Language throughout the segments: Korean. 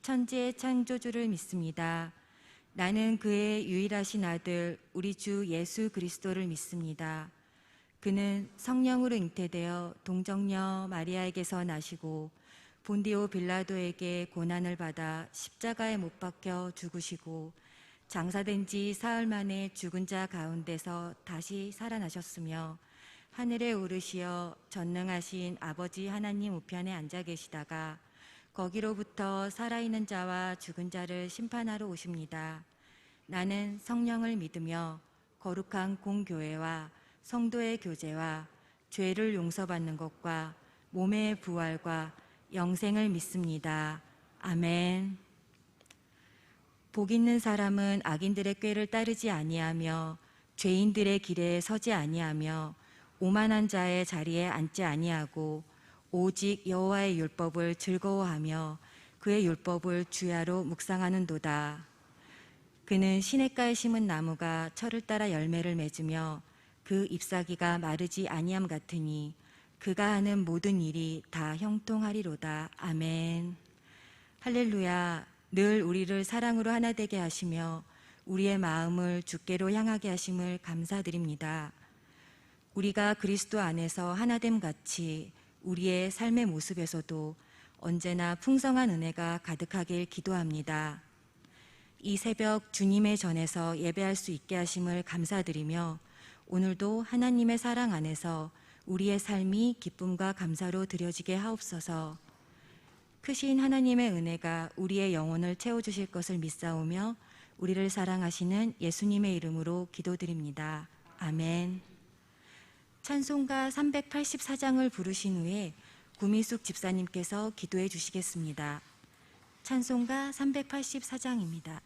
천지의 창조주를 믿습니다. 나는 그의 유일하신 아들 우리 주 예수 그리스도를 믿습니다. 그는 성령으로 잉태되어 동정녀 마리아에게서 나시고 본디오 빌라도에게 고난을 받아 십자가에 못 박혀 죽으시고 장사된 지 사흘 만에 죽은 자 가운데서 다시 살아나셨으며 하늘에 오르시어 전능하신 아버지 하나님 우편에 앉아 계시다가 거기로부터 살아있는 자와 죽은 자를 심판하러 오십니다. 나는 성령을 믿으며 거룩한 공교회와 성도의 교제와 죄를 용서받는 것과 몸의 부활과 영생을 믿습니다. 아멘. 복 있는 사람은 악인들의 꾀를 따르지 아니하며 죄인들의 길에 서지 아니하며 오만한 자의 자리에 앉지 아니하고 오직 여호와의 율법을 즐거워하며 그의 율법을 주야로 묵상하는도다. 그는 시냇가에 심은 나무가 철을 따라 열매를 맺으며 그 잎사귀가 마르지 아니함 같으니 그가 하는 모든 일이 다 형통하리로다. 아멘. 할렐루야. 늘 우리를 사랑으로 하나 되게 하시며 우리의 마음을 주께로 향하게 하심을 감사드립니다. 우리가 그리스도 안에서 하나됨 같이 우리의 삶의 모습에서도 언제나 풍성한 은혜가 가득하길 기도합니다. 이 새벽 주님의 전에서 예배할 수 있게 하심을 감사드리며 오늘도 하나님의 사랑 안에서 우리의 삶이 기쁨과 감사로 드려지게 하옵소서. 크신 하나님의 은혜가 우리의 영혼을 채워주실 것을 믿사오며 우리를 사랑하시는 예수님의 이름으로 기도드립니다. 아멘. 찬송가 384장을 부르신 후에 구미숙 집사님께서 기도해 주시겠습니다. 찬송가 384장입니다.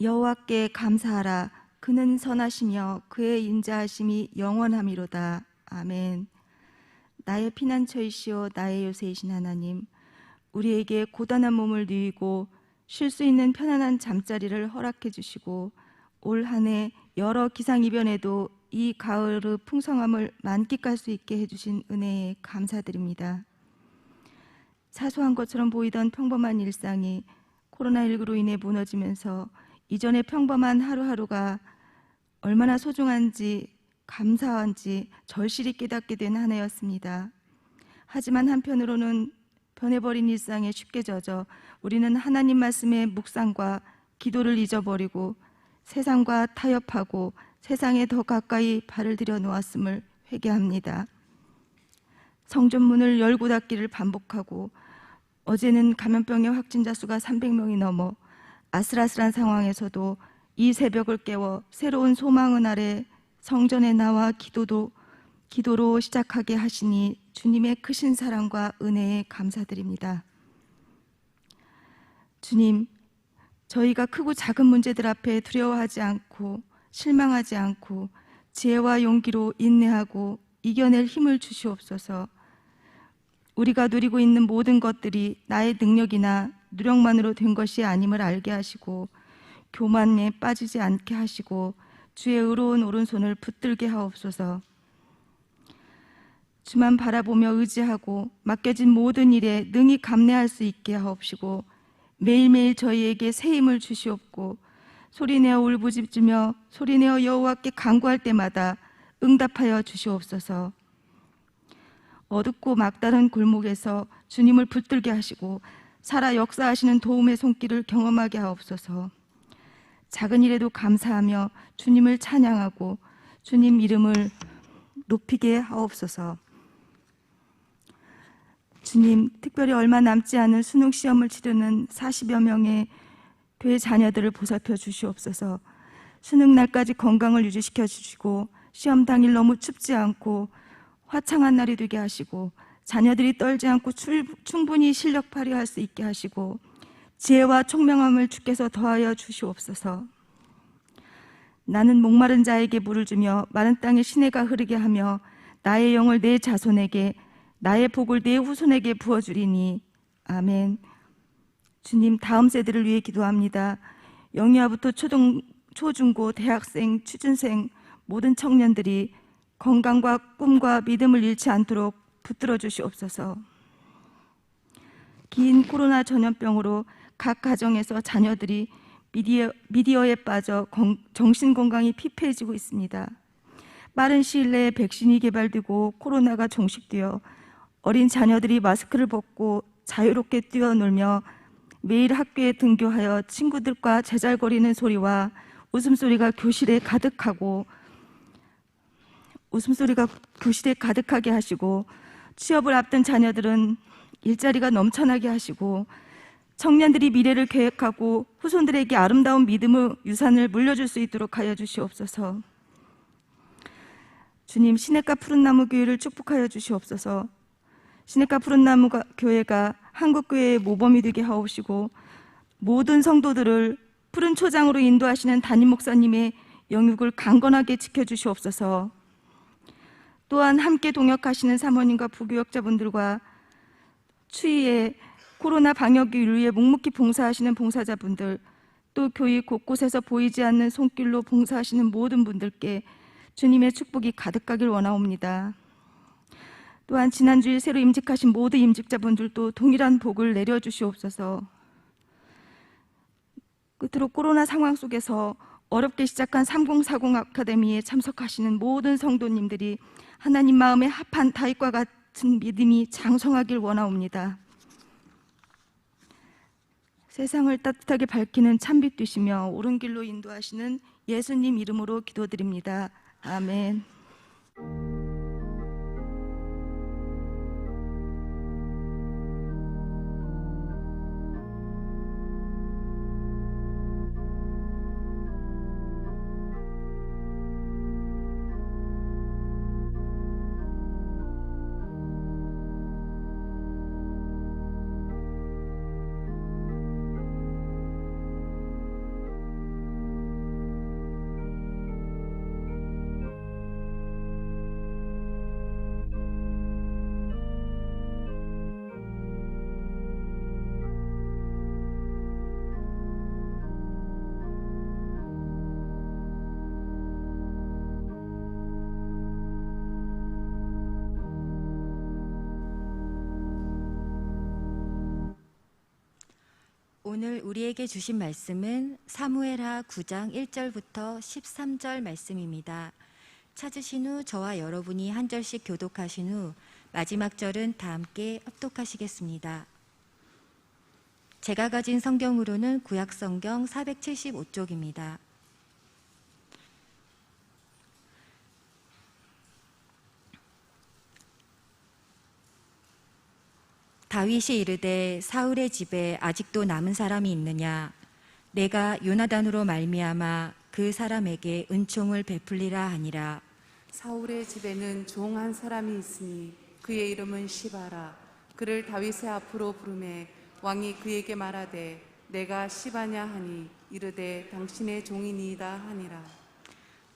여호와께 감사하라. 그는 선하시며 그의 인자하심이 영원함이로다. 아멘. 나의 피난처이시오 나의 요새이신 하나님, 우리에게 고단한 몸을 누이고 쉴 수 있는 편안한 잠자리를 허락해 주시고 올 한 해 여러 기상이변에도 이 가을의 풍성함을 만끽할 수 있게 해주신 은혜에 감사드립니다. 사소한 것처럼 보이던 평범한 일상이 코로나19로 인해 무너지면서 이전의 평범한 하루하루가 얼마나 소중한지 감사한지 절실히 깨닫게 된 한 해였습니다. 하지만 한편으로는 변해버린 일상에 쉽게 젖어 우리는 하나님 말씀의 묵상과 기도를 잊어버리고 세상과 타협하고 세상에 더 가까이 발을 들여 놓았음을 회개합니다. 성전문을 열고 닫기를 반복하고 어제는 감염병의 확진자 수가 300명이 넘어 아슬아슬한 상황에서도 이 새벽을 깨워 새로운 소망의 아래 성전에 나와 기도로 시작하게 하시니 주님의 크신 사랑과 은혜에 감사드립니다. 주님, 저희가 크고 작은 문제들 앞에 두려워하지 않고 실망하지 않고 지혜와 용기로 인내하고 이겨낼 힘을 주시옵소서. 우리가 누리고 있는 모든 것들이 나의 능력이나 노력만으로 된 것이 아님을 알게 하시고 교만에 빠지지 않게 하시고 주의 의로운 오른손을 붙들게 하옵소서. 주만 바라보며 의지하고 맡겨진 모든 일에 능히 감내할 수 있게 하옵시고 매일매일 저희에게 새 힘을 주시옵고 소리내어 울부짖으며 소리내어 여호와께 간구할 때마다 응답하여 주시옵소서. 어둡고 막다른 골목에서 주님을 붙들게 하시고 살아 역사하시는 도움의 손길을 경험하게 하옵소서. 작은 일에도 감사하며 주님을 찬양하고 주님 이름을 높이게 하옵소서. 주님, 특별히 얼마 남지 않은 수능 시험을 치르는 40여 명의 교회 자녀들을 보살펴 주시옵소서. 수능 날까지 건강을 유지시켜 주시고 시험 당일 너무 춥지 않고 화창한 날이 되게 하시고 자녀들이 떨지 않고 충분히 실력 발휘할 수 있게 하시고 지혜와 총명함을 주께서 더하여 주시옵소서. 나는 목마른 자에게 물을 주며 마른 땅에 시내가 흐르게 하며 나의 영을 내 자손에게 나의 복을 내 후손에게 부어주리니 아멘. 주님, 다음 세대를 위해 기도합니다. 영유아부터 초중고, 대학생, 취준생 모든 청년들이 건강과 꿈과 믿음을 잃지 않도록 붙들어 주시옵소서. 긴 코로나 전염병으로 각 가정에서 자녀들이 미디어에 빠져 정신건강이 피폐해지고 있습니다. 빠른 시일 내에 백신이 개발되고 코로나가 종식되어 어린 자녀들이 마스크를 벗고 자유롭게 뛰어놀며 매일 학교에 등교하여 친구들과 제잘거리는 소리와 웃음소리가 교실에 가득하게 하시고 취업을 앞둔 자녀들은 일자리가 넘쳐나게 하시고 청년들이 미래를 계획하고 후손들에게 아름다운 믿음의 유산을 물려줄 수 있도록 하여 주시옵소서. 주님, 시냇가 푸른나무 교회를 축복하여 주시옵소서. 시냇가 푸른나무 교회가 한국교회의 모범이 되게 하옵시고 모든 성도들을 푸른 초장으로 인도하시는 담임 목사님의 영육을 강건하게 지켜주시옵소서. 또한 함께 동역하시는 사모님과 부교역자분들과 추위에 코로나 방역을 위해 묵묵히 봉사하시는 봉사자분들, 또 교회 곳곳에서 보이지 않는 손길로 봉사하시는 모든 분들께 주님의 축복이 가득하길 원하옵니다. 또한 지난주에 새로 임직하신 모든 임직자분들도 동일한 복을 내려주시옵소서. 끝으로 코로나 상황 속에서 어렵게 시작한 3040 아카데미에 참석하시는 모든 성도님들이 하나님 마음에 합한 다윗과 같은 믿음이 장성하길 원하옵니다. 세상을 따뜻하게 밝히는 찬빛 되시며 옳은 길로 인도하시는 예수님 이름으로 기도드립니다. 아멘. 오늘 우리에게 주신 말씀은 사무엘하 9장 1절부터 13절 말씀입니다. 찾으신 후 저와 여러분이 한 절씩 교독하신 후 마지막 절은 다 함께 합독하시겠습니다. 제가 가진 성경으로는 구약성경 475쪽입니다. 다윗이 이르되 사울의 집에 아직도 남은 사람이 있느냐? 내가 요나단으로 말미암아 그 사람에게 은총을 베풀리라 하니라. 사울의 집에는 종 한 사람이 있으니 그의 이름은 시바라. 그를 다윗의 앞으로 부르매 왕이 그에게 말하되 내가 시바냐 하니 이르되 당신의 종이니이다 하니라.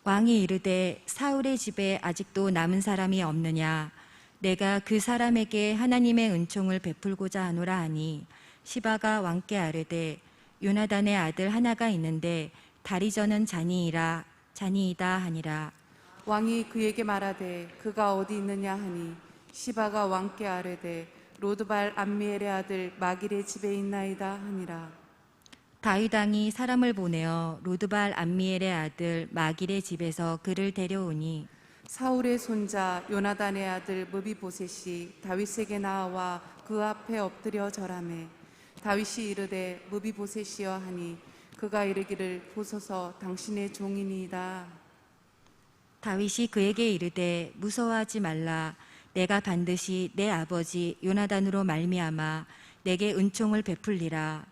왕이 이르되 사울의 집에 아직도 남은 사람이 없느냐? 내가 그 사람에게 하나님의 은총을 베풀고자 하노라 하니 시바가 왕께 아뢰되 요나단의 아들 하나가 있는데 다리 저는 자니이다 하니라. 왕이 그에게 말하되 그가 어디 있느냐 하니 시바가 왕께 아뢰되 로드발 암미엘의 아들 마길의 집에 있나이다 하니라. 다윗 왕이 사람을 보내어 로드발 암미엘의 아들 마길의 집에서 그를 데려오니 사울의 손자 요나단의 아들 무비보셋이 다윗에게 나와 그 앞에 엎드려 절하매 다윗이 이르되 무비보셋이여 하니 그가 이르기를 보소서 당신의 종이니이다. 다윗이 그에게 이르되 무서워하지 말라. 내가 반드시 내 아버지 요나단으로 말미암아 내게 은총을 베풀리라.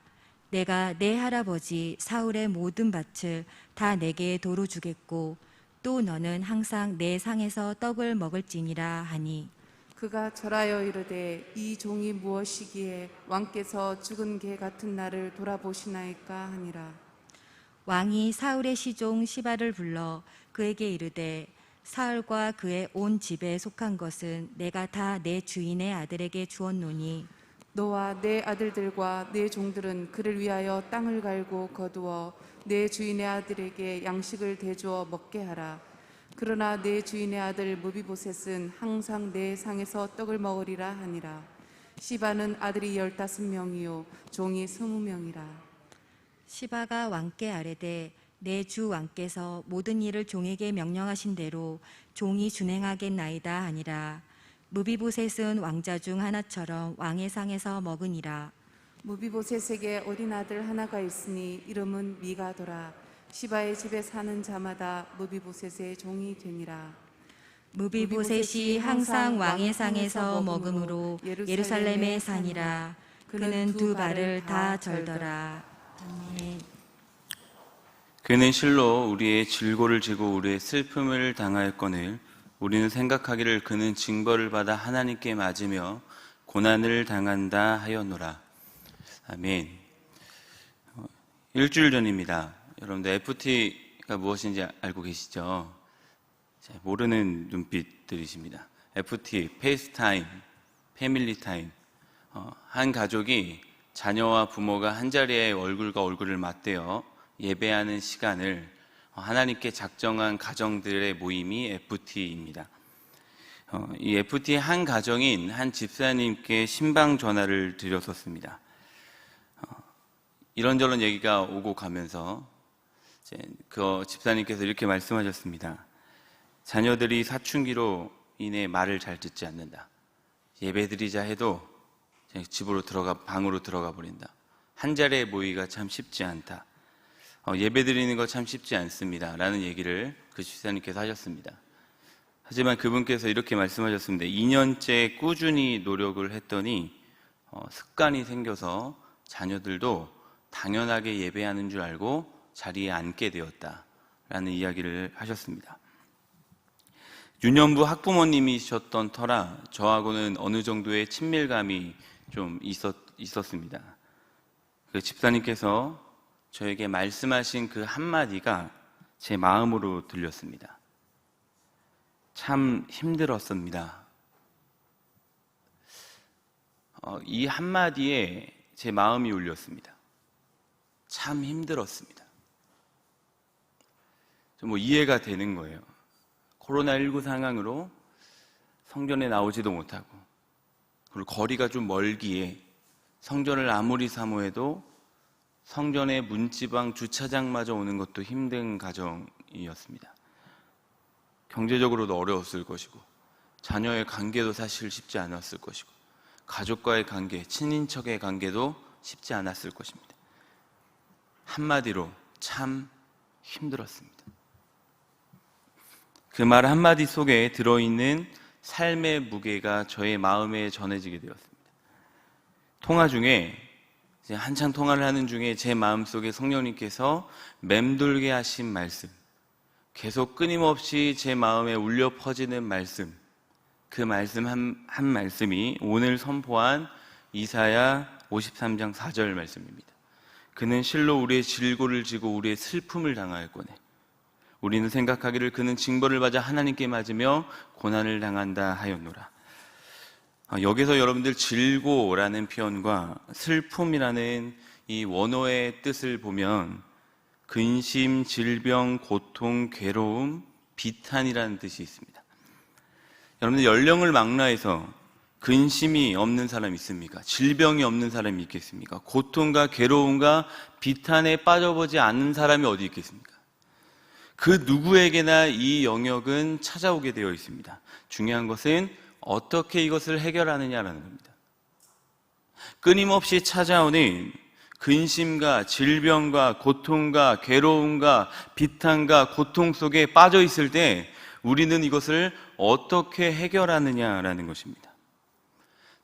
내가 내 할아버지 사울의 모든 밭을 다 내게 도로 주겠고 또 너는 항상 내 상에서 떡을 먹을지니라 하니 그가 절하여 이르되 이 종이 무엇이기에 왕께서 죽은 개 같은 나를 돌아보시나이까 하니라. 왕이 사울의 시종 시바를 불러 그에게 이르되 사울과 그의 온 집에 속한 것은 내가 다 내 주인의 아들에게 주었노니 너와 내 아들들과 내 종들은 그를 위하여 땅을 갈고 거두어 내 주인의 아들에게 양식을 대주어 먹게 하라. 그러나 내 주인의 아들 무비보셋은 항상 내 상에서 떡을 먹으리라 하니라. 시바는 아들이 15명이요 종이 20명이라. 시바가 왕께 아뢰되 내 주 왕께서 모든 일을 종에게 명령하신 대로 종이 준행하겠나이다 하니라. 무비보셋은 왕자 중 하나처럼 왕의 상에서 먹으니라. 무비보셋에게 어린 아들 하나가 있으니 이름은 미가더라. 시바의 집에 사는 자마다 무비보셋의 종이 되니라. 무비보셋이 항상 왕의 상에서 먹음으로 예루살렘에 사니라. 그는 두 발을 다 절더라. 아멘. 그는 실로 우리의 질고를 지고 우리의 슬픔을 당하였거늘 우리는 생각하기를 그는 징벌을 받아 하나님께 맞으며 고난을 당한다 하였노라. 아멘. 일주일 전입니다. 여러분들 FT가 무엇인지 알고 계시죠? 모르는 눈빛들이십니다. FT, 페이스타임, 패밀리타임. 한 가족이 자녀와 부모가 한자리에 얼굴과 얼굴을 맞대어 예배하는 시간을 하나님께 작정한 가정들의 모임이 FT입니다. 이 FT의 한 가정인 한 집사님께 신방 전화를 드렸었습니다. 이런저런 얘기가 오고 가면서 그 집사님께서 이렇게 말씀하셨습니다. 자녀들이 사춘기로 인해 말을 잘 듣지 않는다. 예배드리자 해도 방으로 들어가 버린다. 한자리에 모이기가 참 쉽지 않다. 예배드리는 거 참 쉽지 않습니다. 라는 얘기를 그 집사님께서 하셨습니다. 하지만 그분께서 이렇게 말씀하셨습니다. 2년째 꾸준히 노력을 했더니 습관이 생겨서 자녀들도 당연하게 예배하는 줄 알고 자리에 앉게 되었다. 라는 이야기를 하셨습니다. 유년부 학부모님이셨던 터라 저하고는 어느 정도의 친밀감이 좀 있었습니다. 그 집사님께서 저에게 말씀하신 그 한마디가 제 마음으로 들렸습니다. 참 힘들었습니다. 이 한마디에 제 마음이 울렸습니다. 참 힘들었습니다. 좀 이해가 되는 거예요. 코로나19 상황으로 성전에 나오지도 못하고 그리고 거리가 좀 멀기에 성전을 아무리 사모해도 성전의 문지방 주차장마저 오는 것도 힘든 가정이었습니다. 경제적으로도 어려웠을 것이고 자녀의 관계도 사실 쉽지 않았을 것이고 가족과의 관계, 친인척의 관계도 쉽지 않았을 것입니다. 한마디로 참 힘들었습니다. 그 말 한마디 속에 들어있는 삶의 무게가 저의 마음에 전해지게 되었습니다. 통화 중에 이제 한창 통화를 하는 중에 제 마음속에 성령님께서 맴돌게 하신 말씀, 계속 끊임없이 제 마음에 울려 퍼지는 말씀, 그 말씀 한 말씀이 오늘 선포한 이사야 53장 4절 말씀입니다. 그는 실로 우리의 질고를 지고 우리의 슬픔을 당하였거늘 우리는 생각하기를 그는 징벌을 받아 하나님께 맞으며 고난을 당한다 하였노라. 여기서 여러분들 질고라는 표현과 슬픔이라는 이 원어의 뜻을 보면 근심, 질병, 고통, 괴로움, 비탄이라는 뜻이 있습니다. 여러분들 연령을 망라해서 근심이 없는 사람이 있습니까? 질병이 없는 사람이 있겠습니까? 고통과 괴로움과 비탄에 빠져보지 않는 사람이 어디 있겠습니까? 그 누구에게나 이 영역은 찾아오게 되어 있습니다. 중요한 것은 어떻게 이것을 해결하느냐라는 겁니다. 끊임없이 찾아오는 근심과 질병과 고통과 괴로움과 비탄과 고통 속에 빠져 있을 때 우리는 이것을 어떻게 해결하느냐라는 것입니다.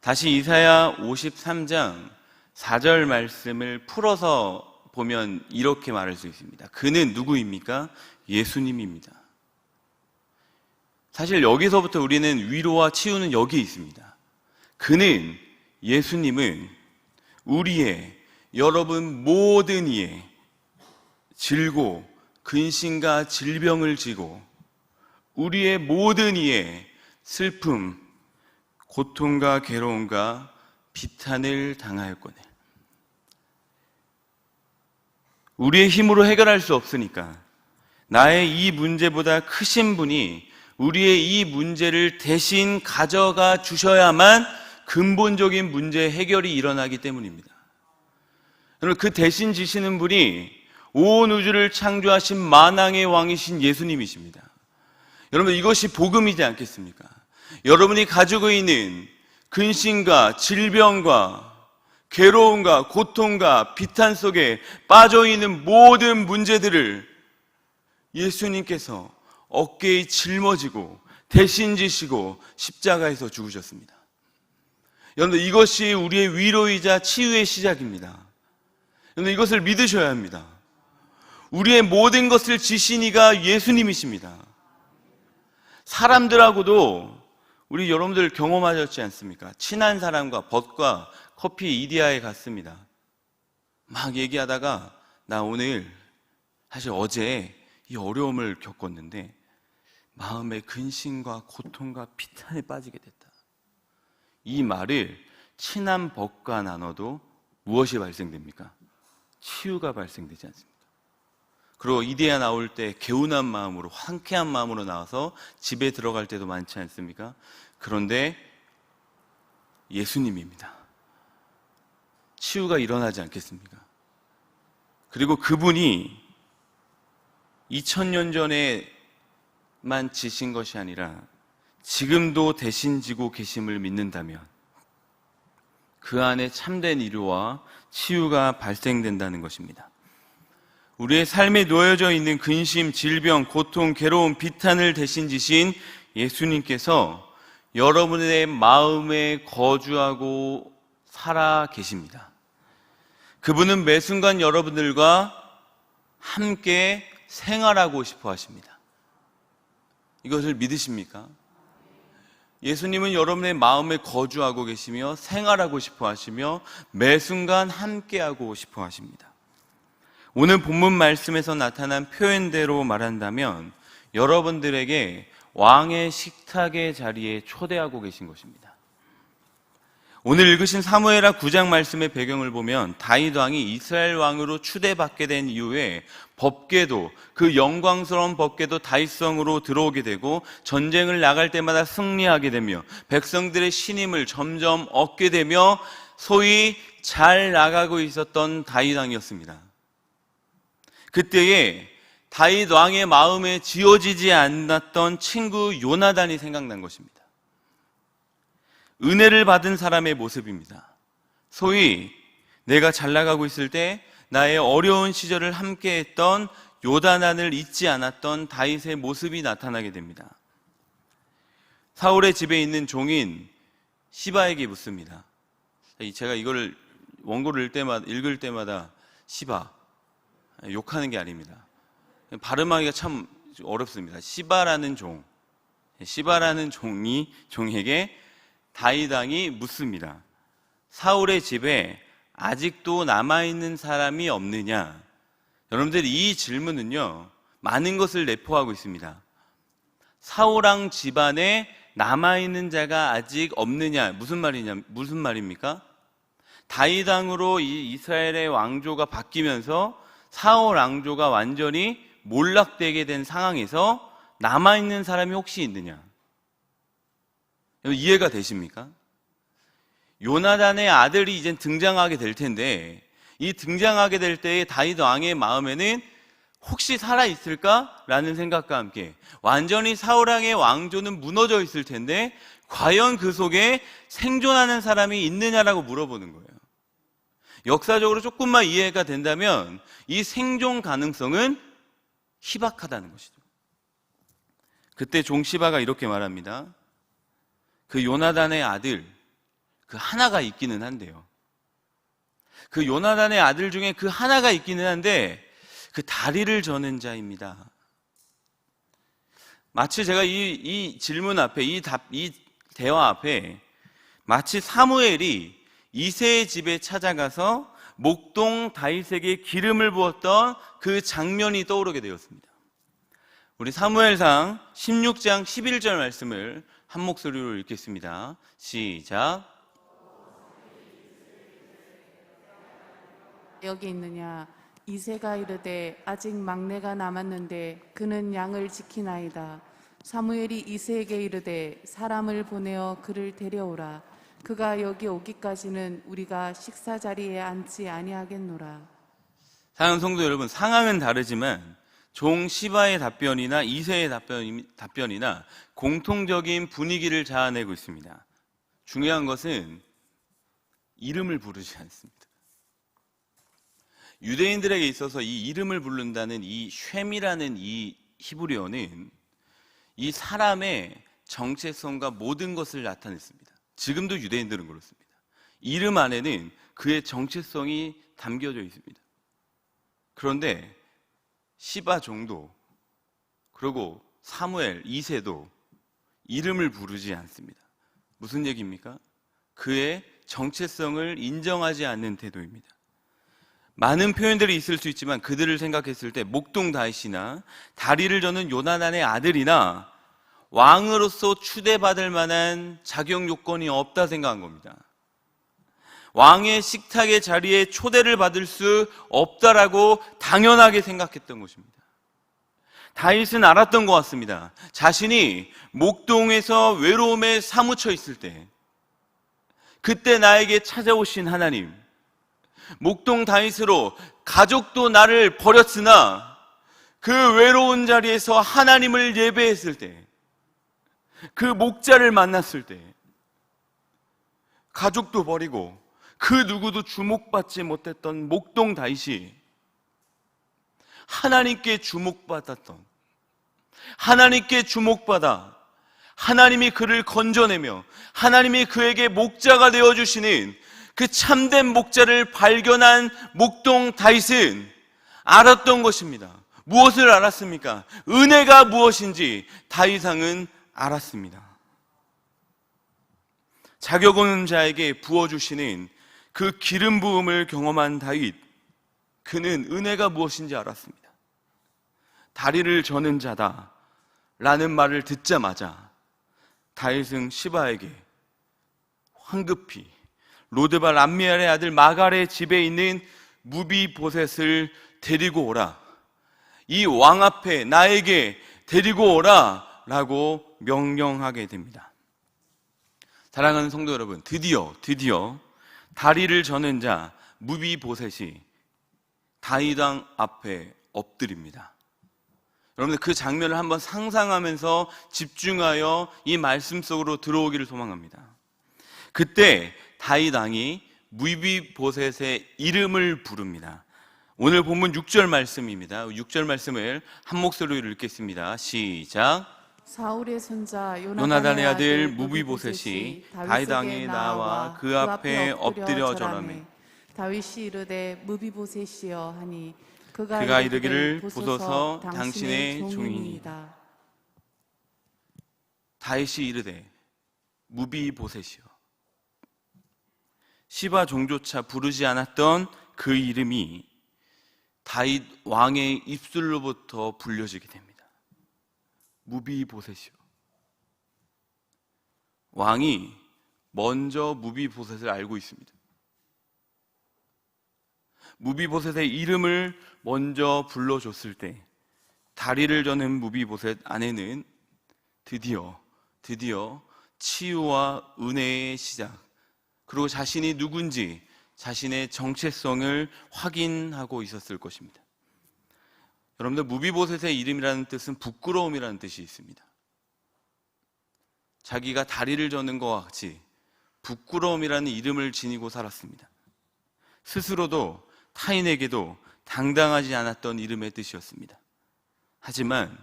다시 이사야 53장 4절 말씀을 풀어서 보면 이렇게 말할 수 있습니다. 그는 누구입니까? 예수님입니다. 사실 여기서부터 우리는 위로와 치유는 여기 있습니다. 그는, 예수님은 우리의, 여러분 모든 이의 질고 근심과 질병을 지고 우리의 모든 이의 슬픔, 고통과 괴로움과 비탄을 당하였거늘 우리의 힘으로 해결할 수 없으니까 나의 이 문제보다 크신 분이 우리의 이 문제를 대신 가져가 주셔야만 근본적인 문제 해결이 일어나기 때문입니다. 여러분, 그 대신 지시는 분이 온 우주를 창조하신 만왕의 왕이신 예수님이십니다. 여러분, 이것이 복음이지 않겠습니까? 여러분이 가지고 있는 근심과 질병과 괴로움과 고통과 비탄 속에 빠져있는 모든 문제들을 예수님께서 어깨에 짊어지고 대신 지시고 십자가에서 죽으셨습니다. 여러분, 이것이 우리의 위로이자 치유의 시작입니다. 여러분, 이것을 믿으셔야 합니다. 우리의 모든 것을 지신 이가 예수님이십니다. 사람들하고도 우리 여러분들 경험하셨지 않습니까? 친한 사람과 벗과 커피 이디야에 갔습니다. 막 얘기하다가 나 오늘 사실 어제 이 어려움을 겪었는데 마음의 근심과 고통과 비탄에 빠지게 됐다. 이 말을 친한 벗과 나눠도 무엇이 발생됩니까? 치유가 발생되지 않습니까? 그리고 이데야 나올 때 개운한 마음으로, 상쾌한 마음으로 나와서 집에 들어갈 때도 많지 않습니까? 그런데 예수님입니다. 치유가 일어나지 않겠습니까? 그리고 그분이 2000년 전에만 지신 것이 아니라 지금도 대신 지고 계심을 믿는다면 그 안에 참된 위로와 치유가 발생된다는 것입니다. 우리의 삶에 놓여져 있는 근심, 질병, 고통, 괴로움, 비탄을 대신 지신 예수님께서 여러분의 마음에 거주하고 살아 계십니다. 그분은 매 순간 여러분들과 함께 생활하고 싶어 하십니다. 이것을 믿으십니까? 예수님은 여러분의 마음에 거주하고 계시며 생활하고 싶어 하시며 매 순간 함께하고 싶어 하십니다. 오늘 본문 말씀에서 나타난 표현대로 말한다면 여러분들에게 왕의 식탁의 자리에 초대하고 계신 것입니다. 오늘 읽으신 사무엘하 9장 말씀의 배경을 보면 다윗 왕이 이스라엘 왕으로 추대받게 된 이후에 법궤도, 그 영광스러운 법궤도 다윗성으로 들어오게 되고 전쟁을 나갈 때마다 승리하게 되며 백성들의 신임을 점점 얻게 되며 소위 잘 나가고 있었던 다윗 왕이었습니다. 그때에 다윗 왕의 마음에 지어지지 않았던 친구 요나단이 생각난 것입니다. 은혜를 받은 사람의 모습입니다. 소위 내가 잘 나가고 있을 때 나의 어려운 시절을 함께했던 요나단을 잊지 않았던 다윗의 모습이 나타나게 됩니다. 사울의 집에 있는 종인 시바에게 묻습니다. 제가 이걸 원고를 읽을 때마다 시바, 욕하는 게 아닙니다. 발음하기가 참 어렵습니다. 시바라는 종에게 다윗 왕이 묻습니다. 사울의 집에 아직도 남아있는 사람이 없느냐? 여러분들, 이 질문은요, 많은 것을 내포하고 있습니다. 사울 왕 집안에 남아있는 자가 아직 없느냐? 무슨 말입니까? 다윗 왕으로 이 이스라엘의 왕조가 바뀌면서 사울 왕조가 완전히 몰락되게 된 상황에서 남아있는 사람이 혹시 있느냐? 이해가 되십니까? 요나단의 아들이 이젠 등장하게 될 텐데, 이 등장하게 될 때의 다윗 왕의 마음에는 혹시 살아있을까라는 생각과 함께 완전히 사울 왕의 왕조는 무너져 있을 텐데 과연 그 속에 생존하는 사람이 있느냐라고 물어보는 거예요. 역사적으로 조금만 이해가 된다면 이 생존 가능성은 희박하다는 것이죠. 그때 종 시바가 이렇게 말합니다. 그 요나단의 아들, 그 하나가 있기는 한데요. 그 요나단의 아들 중에 그 하나가 있기는 한데 그 다리를 저는 자입니다. 마치 제가 이 질문 앞에, 이 대화 앞에 마치 사무엘이 이새의 집에 찾아가서 목동 다윗에게 기름을 부었던 그 장면이 떠오르게 되었습니다. 우리 사무엘상 16장 11절 말씀을 한 목소리로 읽겠습니다. 시작. 여기 있느냐? 이새가 이르되 아직 막내가 남았는데 그는 양을 지키나이다. 사무엘이 이새에게 이르되 사람을 보내어 그를 데려오라. 그가 여기 오기까지는 우리가 식사 자리에 앉지 아니하겠노라. 사랑하는 성도 여러분, 상황은 다르지만 종 시바의 답변이나 이새의 답변이나 공통적인 분위기를 자아내고 있습니다. 중요한 것은 이름을 부르지 않습니다. 유대인들에게 있어서 이 이름을 부른다는 이 쉔이라는 이 히브리어는 이 사람의 정체성과 모든 것을 나타냈습니다. 지금도 유대인들은 그렇습니다. 이름 안에는 그의 정체성이 담겨져 있습니다. 그런데 시바 종도, 그리고 사무엘, 이새도 이름을 부르지 않습니다. 무슨 얘기입니까? 그의 정체성을 인정하지 않는 태도입니다. 많은 표현들이 있을 수 있지만 그들을 생각했을 때 목동 다윗이나 다리를 저는 요나단의 아들이나 왕으로서 추대받을 만한 자격 요건이 없다 생각한 겁니다. 왕의 식탁의 자리에 초대를 받을 수 없다라고 당연하게 생각했던 것입니다. 다윗은 알았던 것 같습니다. 자신이 목동에서 외로움에 사무쳐 있을 때, 그때 나에게 찾아오신 하나님, 목동 다윗으로 가족도 나를 버렸으나 그 외로운 자리에서 하나님을 예배했을 때, 그 목자를 만났을 때, 가족도 버리고 그 누구도 주목받지 못했던 목동 다윗이 하나님께 주목받았던, 하나님께 주목받아 하나님이 그를 건져내며 하나님이 그에게 목자가 되어주시는 그 참된 목자를 발견한 목동 다윗은 알았던 것입니다. 무엇을 알았습니까? 은혜가 무엇인지 다윗 왕은 알았습니다. 자격 없는 자에게 부어주시는 그 기름 부음을 경험한 다윗, 그는 은혜가 무엇인지 알았습니다. 다리를 저는 자다 라는 말을 듣자마자 다윗은 시바에게 황급히 로드발 암미엘의 아들 마갈의 집에 있는 무비보셋을 데리고 오라, 이 왕 앞에 나에게 데리고 오라 라고 명령하게 됩니다. 사랑하는 성도 여러분, 드디어 다리를 저는 자 무비보셋이 다윗 왕 앞에 엎드립니다. 여러분들 그 장면을 한번 상상하면서 집중하여 이 말씀 속으로 들어오기를 소망합니다. 그때 다윗 왕이 무비보셋의 이름을 부릅니다. 오늘 본문 6절 말씀입니다. 6절 말씀을 한 목소리로 읽겠습니다. 시작. 사울의 손자 요나단의 아들 무비보셋이 다윗 왕에 나와 그 앞에 엎드려 절하매 다윗이 이르되 무비보셋이여 하니 그가 이르기를 보소서 당신의 종이니이다. 다윗이 이르되 무비보셋이여. 시바 종조차 부르지 않았던 그 이름이 다윗 왕의 입술로부터 불려지게 됩니다. 무비보셋이요. 왕이 먼저 무비보셋을 알고 있습니다. 무비보셋의 이름을 먼저 불러줬을 때 다리를 저는 무비보셋 안에는 드디어 치유와 은혜의 시작, 그리고 자신이 누군지 자신의 정체성을 확인하고 있었을 것입니다. 여러분들, 무비보셋의 이름이라는 뜻은 부끄러움이라는 뜻이 있습니다. 자기가 다리를 저는 것과 같이 부끄러움이라는 이름을 지니고 살았습니다. 스스로도 타인에게도 당당하지 않았던 이름의 뜻이었습니다. 하지만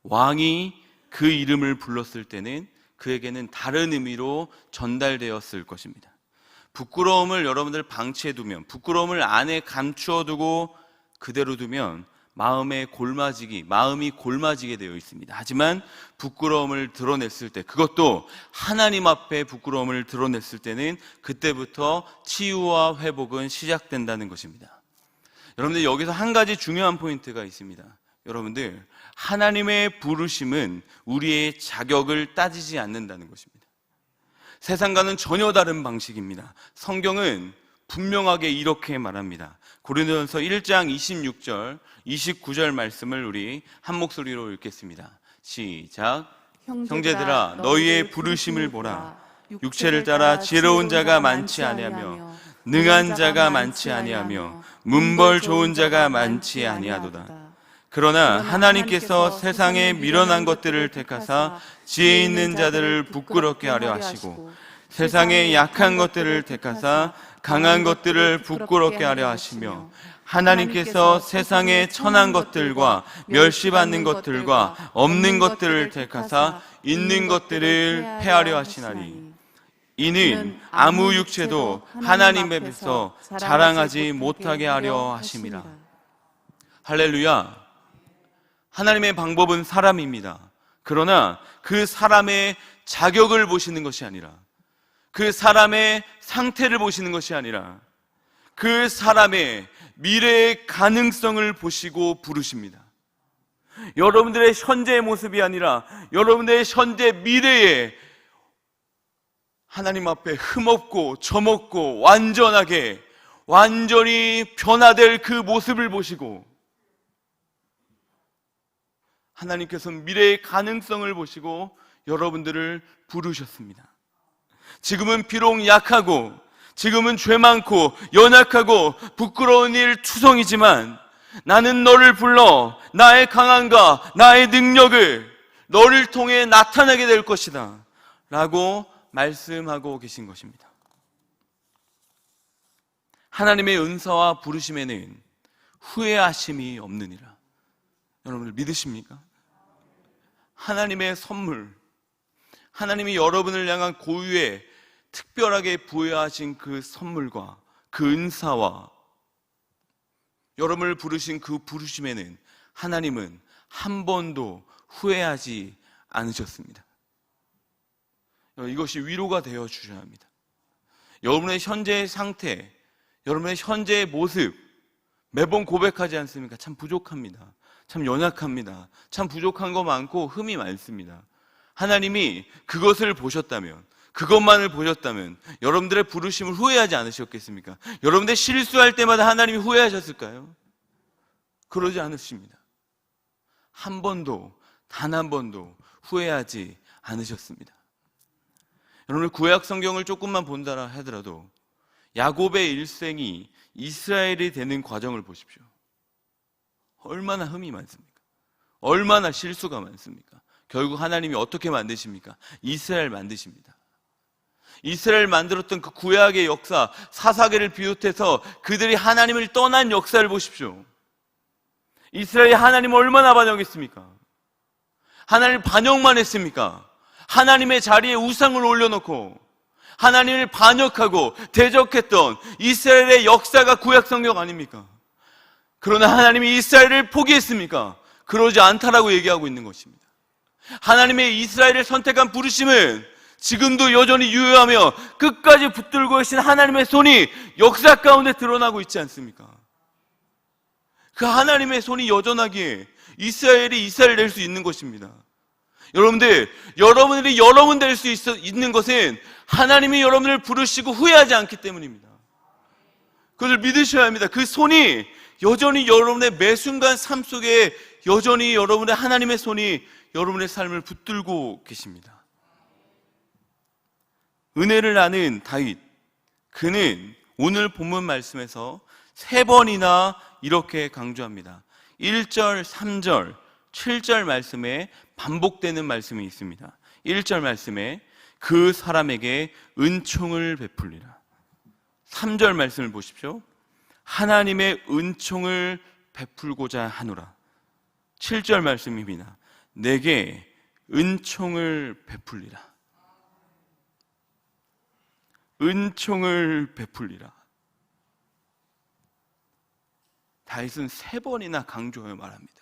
왕이 그 이름을 불렀을 때는 그에게는 다른 의미로 전달되었을 것입니다. 부끄러움을 여러분들 방치해두면, 부끄러움을 안에 감추어두고 그대로 두면 마음이 골마지게 되어 있습니다. 하지만 부끄러움을 드러냈을 때, 그것도 하나님 앞에 부끄러움을 드러냈을 때는 그때부터 치유와 회복은 시작된다는 것입니다. 여러분들, 여기서 한 가지 중요한 포인트가 있습니다. 여러분들, 하나님의 부르심은 우리의 자격을 따지지 않는다는 것입니다. 세상과는 전혀 다른 방식입니다. 성경은 분명하게 이렇게 말합니다. 고린도전서 1장 26절, 29절 말씀을 우리 한 목소리로 읽겠습니다. 시작. 형제들아, 너희의 부르심을 보라. 육체를 따라 지혜로운 자가 많지 아니하며 능한 자가 많지 아니하며 문벌 좋은 자가 많지 아니하도다. 그러나 하나님께서 세상에 미련한 것들을 택하사 지혜 있는 자들을 부끄럽게 하려 하시고 세상에 약한 것들을 택하사 강한 것들을 부끄럽게 하려 하시며 하나님께서 세상에 천한 것들과 멸시받는 것들과 없는 것들을 택하사 있는 것들을 폐하려 하시나니 이는 아무 육체도 하나님 앞에서 자랑하지 못하게 하려 하심이라. 할렐루야. 하나님의 방법은 사람입니다. 그러나 그 사람의 자격을 보시는 것이 아니라, 그 사람의 상태를 보시는 것이 아니라 그 사람의 미래의 가능성을 보시고 부르십니다. 여러분들의 현재의 모습이 아니라 여러분들의 현재 미래에 하나님 앞에 흠없고 점없고 완전히 변화될 그 모습을 보시고 하나님께서 미래의 가능성을 보시고 여러분들을 부르셨습니다. 지금은 비록 약하고, 지금은 죄 많고 연약하고 부끄러운 일 투성이지만 나는 너를 불러 나의 강함과 나의 능력을 너를 통해 나타나게 될 것이다 라고 말씀하고 계신 것입니다. 하나님의 은사와 부르심에는 후회하심이 없느니라. 여러분들 믿으십니까? 하나님의 선물, 하나님이 여러분을 향한 고유의 특별하게 부여하신 그 선물과 그 은사와 여러분을 부르신 그 부르심에는 하나님은 한 번도 후회하지 않으셨습니다. 이것이 위로가 되어 주셔야 합니다. 여러분의 현재의 상태, 여러분의 현재의 모습 매번 고백하지 않습니까? 참 부족합니다. 참 연약합니다. 참 부족한 거 많고 흠이 많습니다. 하나님이 그것을 보셨다면, 그것만을 보셨다면 여러분들의 부르심을 후회하지 않으셨겠습니까? 여러분들 실수할 때마다 하나님이 후회하셨을까요? 그러지 않으십니다. 한 번도, 단 한 번도 후회하지 않으셨습니다. 여러분, 구약 성경을 조금만 본다라 하더라도 야곱의 일생이 이스라엘이 되는 과정을 보십시오. 얼마나 흠이 많습니까? 얼마나 실수가 많습니까? 결국 하나님이 어떻게 만드십니까? 이스라엘 만드십니다. 이스라엘 만들었던 그 구약의 역사, 사사기를 비롯해서 그들이 하나님을 떠난 역사를 보십시오. 이스라엘이 하나님을 얼마나 반역했습니까? 하나님을 반역만 했습니까? 하나님의 자리에 우상을 올려놓고 하나님을 반역하고 대적했던 이스라엘의 역사가 구약 성경 아닙니까? 그러나 하나님이 이스라엘을 포기했습니까? 그러지 않다라고 얘기하고 있는 것입니다. 하나님의 이스라엘을 선택한 부르심은 지금도 여전히 유효하며 끝까지 붙들고 계신 하나님의 손이 역사 가운데 드러나고 있지 않습니까? 그 하나님의 손이 여전하기에 이스라엘이 이스라엘 될 수 있는 것입니다. 여러분들, 여러분들이 여러분 될 수 있는 것은 하나님이 여러분을 부르시고 후회하지 않기 때문입니다. 그것을 믿으셔야 합니다. 그 손이 여전히 여러분의 매 순간 삶 속에 여전히 여러분의 하나님의 손이 여러분의 삶을 붙들고 계십니다. 은혜를 아는 다윗, 그는 오늘 본문 말씀에서 3번이나 이렇게 강조합니다. 1절, 3절, 7절 말씀에 반복되는 말씀이 있습니다. 1절 말씀에 그 사람에게 은총을 베풀리라. 3절 말씀을 보십시오. 하나님의 은총을 베풀고자 하노라. 7절 말씀입니다. 내게 은총을 베풀리라. 은총을 베풀리라. 다윗은 3번이나 강조하여 말합니다.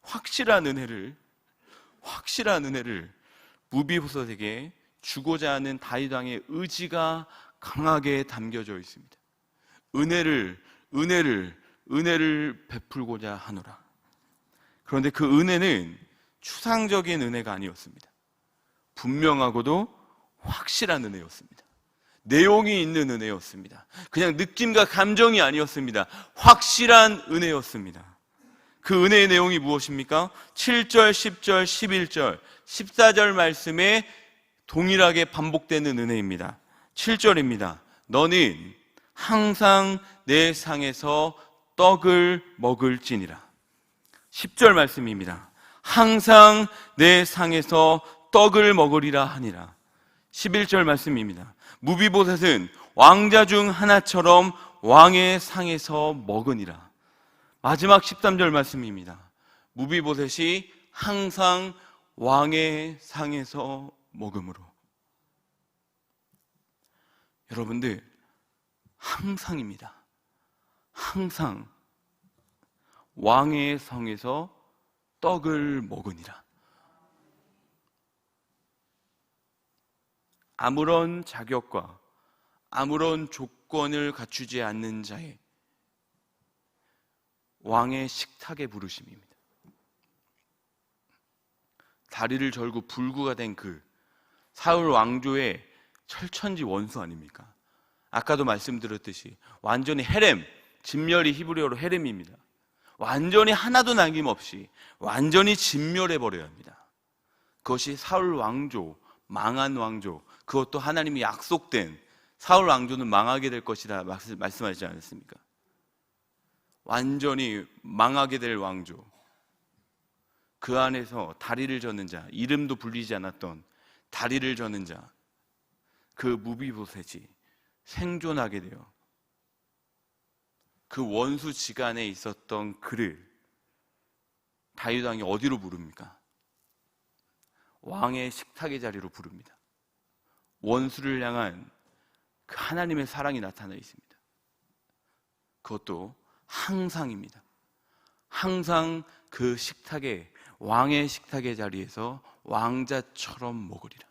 확실한 은혜를 무비보셋에게 주고자 하는 다윗 왕의 의지가 강하게 담겨져 있습니다. 은혜를 베풀고자 하노라. 그런데 그 은혜는 추상적인 은혜가 아니었습니다. 분명하고도 확실한 은혜였습니다. 내용이 있는 은혜였습니다. 그냥 느낌과 감정이 아니었습니다. 확실한 은혜였습니다. 그 은혜의 내용이 무엇입니까? 7절, 10절, 11절, 14절 말씀에 동일하게 반복되는 은혜입니다. 7절입니다. 너는 항상 내 상에서 떡을 먹을지니라. 10절 말씀입니다. 항상 내 상에서 떡을 먹으리라 하니라. 11절 말씀입니다. 무비보셋은 왕자 중 하나처럼 왕의 상에서 먹으니라. 마지막 13절 말씀입니다. 무비보셋이 항상 왕의 상에서 먹음으로. 여러분들, 항상입니다. 항상 왕의 성에서 떡을 먹으니라. 아무런 자격과 아무런 조건을 갖추지 않는 자의 왕의 식탁에 부르심입니다. 다리를 절고 불구가 된 그 사울 왕조의 철천지 원수 아닙니까? 아까도 말씀드렸듯이 완전히 헤렘, 진멸이 히브리어로 헤렘입니다. 완전히 하나도 남김없이 완전히 진멸해버려야 합니다. 그것이 사울 왕조, 망한 왕조, 그것도 하나님이 약속된 사울 왕조는 망하게 될 것이라 말씀하시지 않았습니까? 완전히 망하게 될 왕조, 그 안에서 다리를 저는 자, 이름도 불리지 않았던 다리를 저는 자, 그 무비보셋이 생존하게 되어 그 원수 지간에 있었던 그를 다윗 왕이 어디로 부릅니까? 왕의 식탁의 자리로 부릅니다. 원수를 향한 그 하나님의 사랑이 나타나 있습니다. 그것도 항상입니다. 항상 그 식탁에, 왕의 식탁의 자리에서 왕자처럼 먹으리라.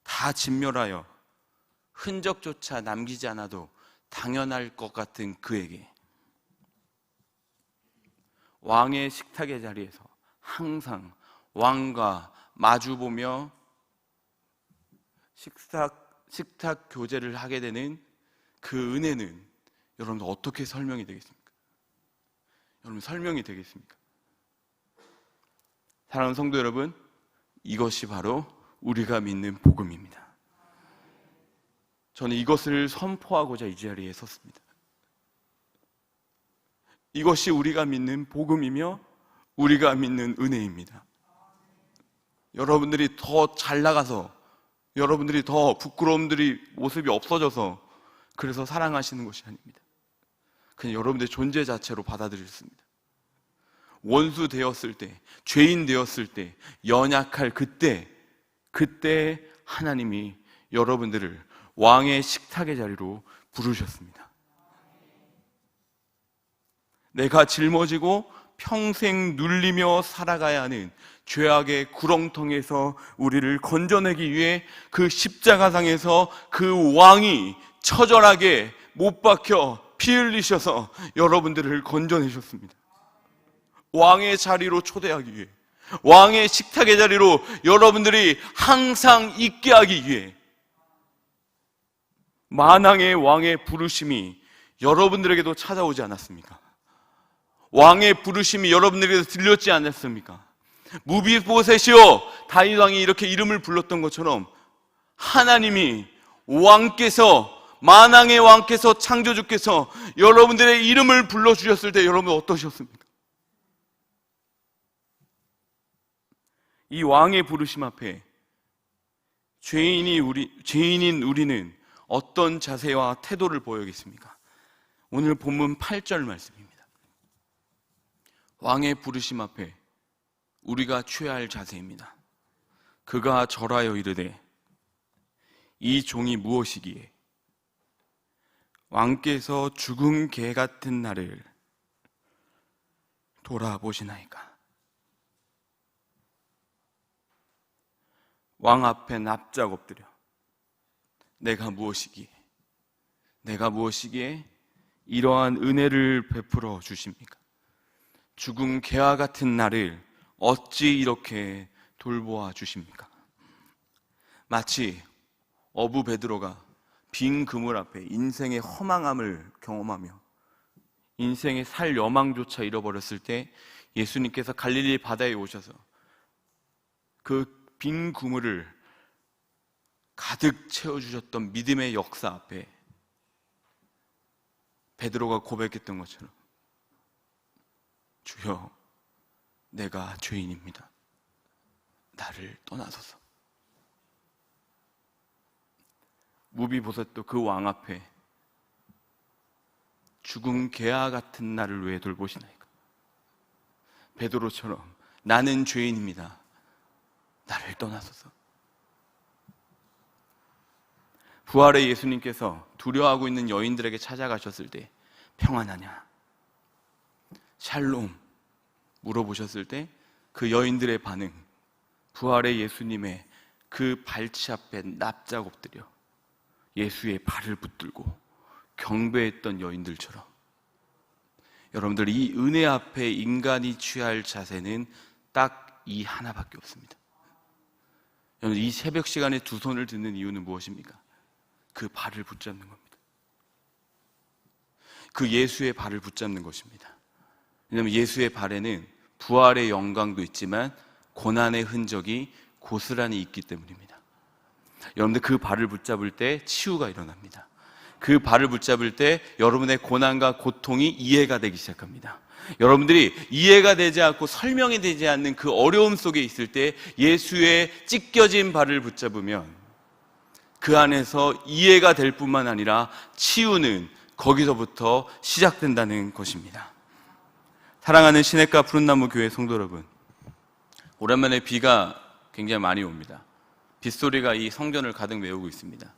다 진멸하여 흔적조차 남기지 않아도 당연할 것 같은 그에게 왕의 식탁의 자리에서 항상 왕과 마주보며 식탁 교제를 하게 되는 그 은혜는 여러분 어떻게 설명이 되겠습니까? 여러분 설명이 되겠습니까? 사랑하는 성도 여러분, 이것이 바로 우리가 믿는 복음입니다. 저는 이것을 선포하고자 이 자리에 섰습니다. 이것이 우리가 믿는 복음이며 우리가 믿는 은혜입니다. 여러분들이 더 잘 나가서, 여러분들이 더 부끄러움들이 모습이 없어져서 그래서 사랑하시는 것이 아닙니다. 그냥 여러분들의 존재 자체로 받아들였습니다. 원수 되었을 때, 죄인 되었을 때, 연약할 그때 하나님이 여러분들을 왕의 식탁의 자리로 부르셨습니다. 내가 짊어지고 평생 눌리며 살아가야 하는 죄악의 구렁텅이에서 우리를 건져내기 위해 그 십자가상에서 그 왕이 처절하게 못 박혀 피 흘리셔서 여러분들을 건져내셨습니다. 왕의 자리로 초대하기 위해, 왕의 식탁의 자리로 여러분들이 항상 있게 하기 위해 만왕의 왕의 부르심이 여러분들에게도 찾아오지 않았습니까? 왕의 부르심이 여러분들에게도 들렸지 않았습니까? 무비보셋이요, 다윗 왕이 이렇게 이름을 불렀던 것처럼 하나님이 왕께서, 만왕의 왕께서, 창조주께서 여러분들의 이름을 불러주셨을 때 여러분 어떠셨습니까? 이 왕의 부르심 앞에 죄인인 우리는 어떤 자세와 태도를 보여야겠습니까? 오늘 본문 8절 말씀입니다. 왕의 부르심 앞에 우리가 취해야 할 자세입니다. 그가 절하여 이르되 이 종이 무엇이기에 왕께서 죽은 개 같은 나를 돌아보시나이까. 왕 앞에 납작 엎드려 내가 무엇이기에 이러한 은혜를 베풀어 주십니까? 죽은 개와 같은 나를 어찌 이렇게 돌보아 주십니까? 마치 어부 베드로가 빈 그물 앞에 인생의 허망함을 경험하며 인생의 살 여망조차 잃어버렸을 때 예수님께서 갈릴리 바다에 오셔서 그 빈 그물을 가득 채워주셨던 믿음의 역사 앞에 베드로가 고백했던 것처럼 주여, 내가 죄인입니다. 나를 떠나소서. 무비보셋도 그 왕 앞에 죽은 개와 같은 나를 왜 돌보시나이까? 베드로처럼 나는 죄인입니다. 나를 떠나소서. 부활의 예수님께서 두려워하고 있는 여인들에게 찾아가셨을 때 평안하냐? 샬롬 물어보셨을 때 그 여인들의 반응, 부활의 예수님의 그 발치 앞에 납작 엎드려 예수의 발을 붙들고 경배했던 여인들처럼 여러분들, 이 은혜 앞에 인간이 취할 자세는 딱 이 하나밖에 없습니다. 여러분, 이 새벽 시간에 두 손을 드는 이유는 무엇입니까? 그 발을 붙잡는 겁니다. 그 예수의 발을 붙잡는 것입니다. 왜냐하면 예수의 발에는 부활의 영광도 있지만 고난의 흔적이 고스란히 있기 때문입니다. 여러분들, 그 발을 붙잡을 때 치유가 일어납니다. 그 발을 붙잡을 때 여러분의 고난과 고통이 이해가 되기 시작합니다. 여러분들이 이해가 되지 않고 설명이 되지 않는 그 어려움 속에 있을 때 예수의 찢겨진 발을 붙잡으면 그 안에서 이해가 될 뿐만 아니라 치유는 거기서부터 시작된다는 것입니다. 사랑하는 시냇가 푸른나무 교회 성도 여러분, 오랜만에 비가 굉장히 많이 옵니다. 빗소리가 이 성전을 가득 메우고 있습니다.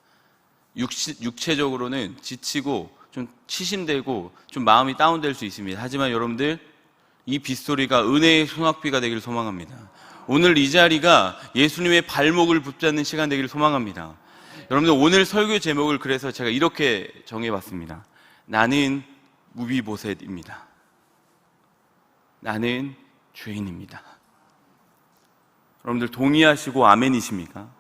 육체적으로는 지치고 좀 치심되고 좀 마음이 다운될 수 있습니다. 하지만 여러분들, 이 빗소리가 은혜의 소낙비가 되기를 소망합니다. 오늘 이 자리가 예수님의 발목을 붙잡는 시간 되기를 소망합니다. 여러분들, 오늘 설교 제목을 그래서 제가 이렇게 정해봤습니다. 나는 무비보셋입니다. 나는 죄인입니다. 여러분들 동의하시고 아멘이십니까?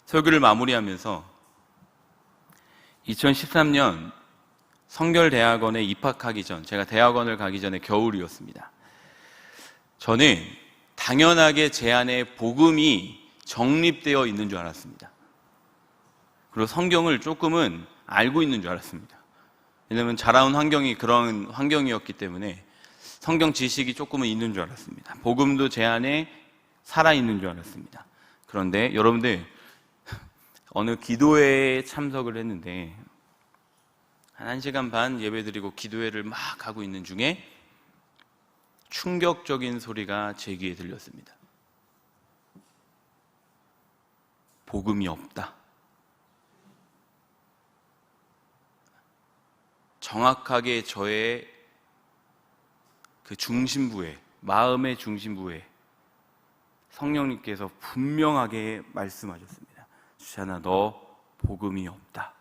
설교를 마무리하면서 2013년 성결대학원에 입학하기 전, 제가 대학원을 가기 전에 겨울이었습니다. 저는 당연하게 제 안에 복음이 정립되어 있는 줄 알았습니다. 그리고 성경을 조금은 알고 있는 줄 알았습니다. 왜냐하면 자라온 환경이 그런 환경이었기 때문에 성경 지식이 조금은 있는 줄 알았습니다. 복음도 제 안에 살아있는 줄 알았습니다. 그런데 여러분들, 어느 기도회에 참석을 했는데 한 1시간 반 예배드리고 기도회를 막 하고 있는 중에 충격적인 소리가 제 귀에 들렸습니다. 복음이 없다. 정확하게 저의 그 중심부에, 마음의 중심부에 성령님께서 분명하게 말씀하셨습니다. 주찬아, 너 복음이 없다.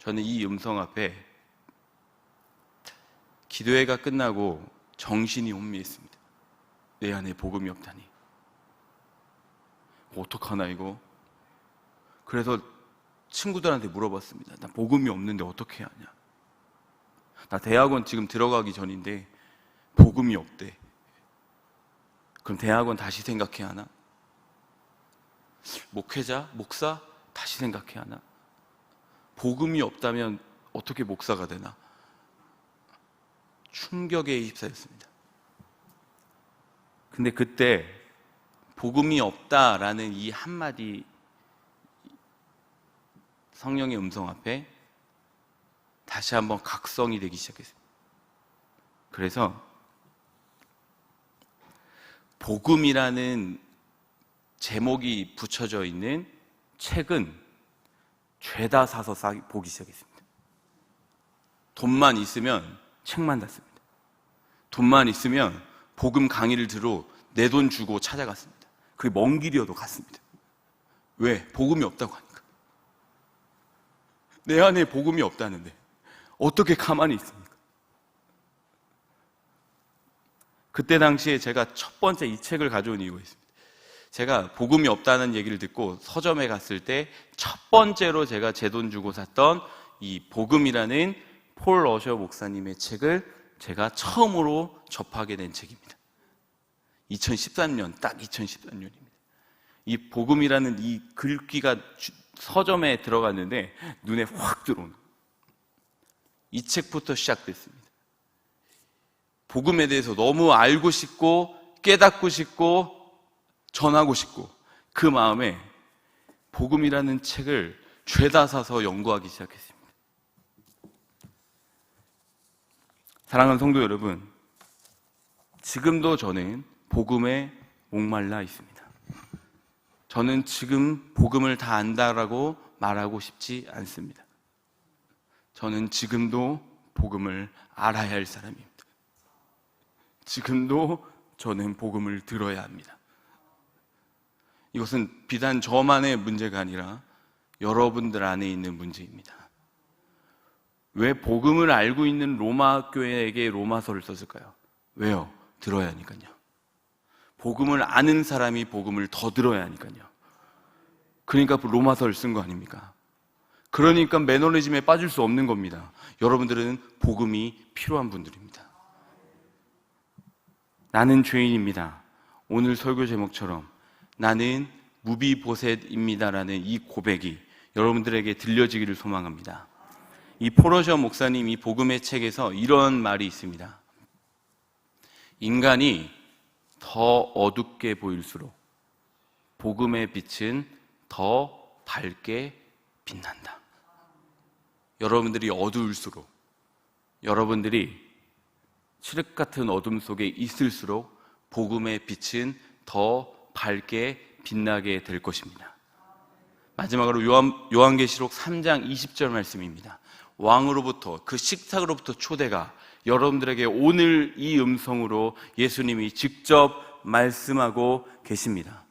저는 이 음성 앞에 기도회가 끝나고 정신이 혼미했습니다. 내 안에 복음이 없다니. 어떡하나 이거? 그래서 친구들한테 물어봤습니다. 나 복음이 없는데 어떻게 해야 하냐? 나 대학원 지금 들어가기 전인데 복음이 없대. 그럼 대학원 다시 생각해야 하나? 목회자? 목사? 다시 생각해야 하나? 복음이 없다면 어떻게 목사가 되나? 충격에 휩싸였습니다. 근데 그때 복음이 없다라는 이 한마디 성령의 음성 앞에 다시 한번 각성이 되기 시작했습니다. 그래서 복음이라는 제목이 붙여져 있는 책은 죄다 사서 보기 시작했습니다. 돈만 있으면 책만 샀습니다. 돈만 있으면 복음 강의를 들어 내 돈 주고 찾아갔습니다. 그게 먼 길이어도 갔습니다. 왜? 복음이 없다고 하니까. 내 안에 복음이 없다는데 어떻게 가만히 있습니까? 그때 당시에 제가 첫 번째 이 책을 가져온 이유가 있습니다. 제가 복음이 없다는 얘기를 듣고 서점에 갔을 때 첫 번째로 제가 제 돈 주고 샀던 이 복음이라는 폴 러셔 목사님의 책을 제가 처음으로 접하게 된 책입니다. 2013년, 딱 2013년입니다. 이 복음이라는 이 글귀가 서점에 들어갔는데 눈에 확 들어오는, 이 책부터 시작됐습니다. 복음에 대해서 너무 알고 싶고 깨닫고 싶고 전하고 싶고, 그 마음에 복음이라는 책을 죄다 사서 연구하기 시작했습니다. 사랑하는 성도 여러분, 지금도 저는 복음에 목말라 있습니다. 저는 지금 복음을 다 안다라고 말하고 싶지 않습니다. 저는 지금도 복음을 알아야 할 사람입니다. 지금도 저는 복음을 들어야 합니다. 이것은 비단 저만의 문제가 아니라 여러분들 안에 있는 문제입니다. 왜 복음을 알고 있는 로마 교회에게 로마서를 썼을까요? 왜요? 들어야 하니까요. 복음을 아는 사람이 복음을 더 들어야 하니까요. 그러니까 로마서를 쓴 거 아닙니까? 그러니까 매너리즘에 빠질 수 없는 겁니다. 여러분들은 복음이 필요한 분들입니다. 나는 죄인입니다. 오늘 설교 제목처럼 나는 무비보셋입니다라는 이 고백이 여러분들에게 들려지기를 소망합니다. 이 포러셔 목사님 이 복음의 책에서 이런 말이 있습니다. 인간이 더 어둡게 보일수록 복음의 빛은 더 밝게 빛난다. 여러분들이 어두울수록, 여러분들이 칠흑 같은 어둠 속에 있을수록 복음의 빛은 더 밝게 빛나게 될 것입니다. 마지막으로 요한계시록 3장 20절 말씀입니다. 왕으로부터, 그 식탁으로부터 초대가 여러분들에게 오늘 이 음성으로 예수님이 직접 말씀하고 계십니다.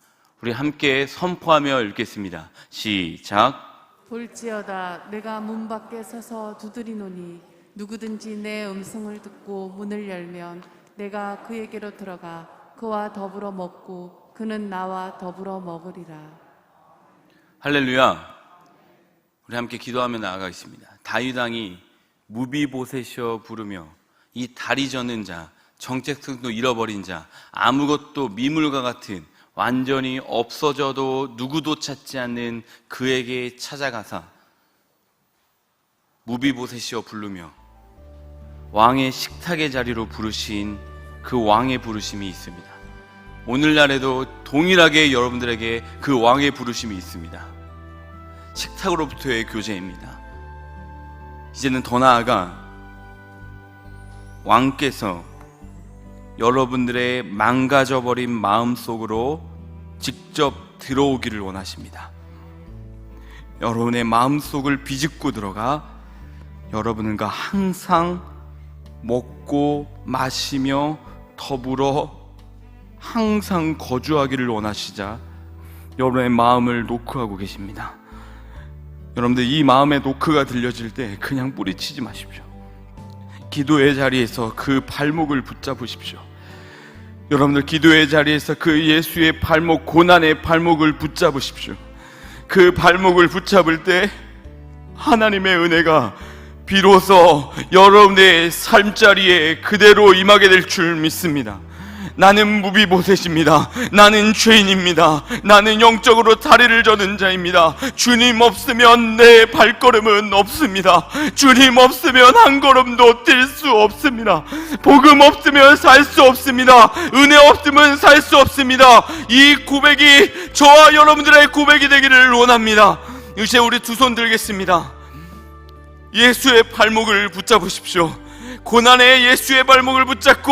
우리 함께 선포하며 읽겠습니다. 시작. 볼지어다 내가 문 밖에 서서 두드리노니 누구든지 내 음성을 듣고 문을 열면 내가 그에게로 들어가 그와 더불어 먹고 그는 나와 더불어 먹으리라. 할렐루야. 우리 함께 기도하며 나아가겠습니다. 다윗 왕이 무비보셋이여 부르며 이 다리 저는 자, 정체성도 잃어버린 자, 아무것도 미물과 같은 완전히 없어져도 누구도 찾지 않는 그에게 찾아가사 무비보셋이여 부르며 왕의 식탁의 자리로 부르신 그 왕의 부르심이 있습니다. 오늘날에도 동일하게 여러분들에게 그 왕의 부르심이 있습니다. 식탁으로부터의 교제입니다. 이제는 더 나아가 왕께서 여러분들의 망가져버린 마음 속으로 직접 들어오기를 원하십니다. 여러분의 마음 속을 비집고 들어가 여러분과 항상 먹고 마시며 더불어 항상 거주하기를 원하시자 여러분의 마음을 노크하고 계십니다. 여러분들 이 마음의 노크가 들려질 때 그냥 뿌리치지 마십시오. 기도의 자리에서 그 발목을 붙잡으십시오. 여러분들 기도의 자리에서 그 예수의 발목, 고난의 발목을 붙잡으십시오. 그 발목을 붙잡을 때 하나님의 은혜가 비로소 여러분의 삶자리에 그대로 임하게 될 줄 믿습니다. 나는 무비보셋입니다. 나는 죄인입니다. 나는 영적으로 다리를 저는 자입니다. 주님 없으면 내 발걸음은 없습니다. 주님 없으면 한 걸음도 뛸 수 없습니다. 복음 없으면 살 수 없습니다. 은혜 없으면 살 수 없습니다. 이 고백이 저와 여러분들의 고백이 되기를 원합니다. 이제 우리 두 손 들겠습니다. 예수의 발목을 붙잡으십시오. 고난의 예수의 발목을 붙잡고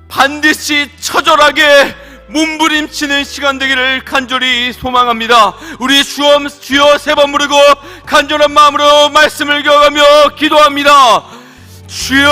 반드시 처절하게 몸부림치는 시간 되기를 간절히 소망합니다. 우리 주여 세 번 부르고 간절한 마음으로 말씀을 기억하며 기도합니다. 주여!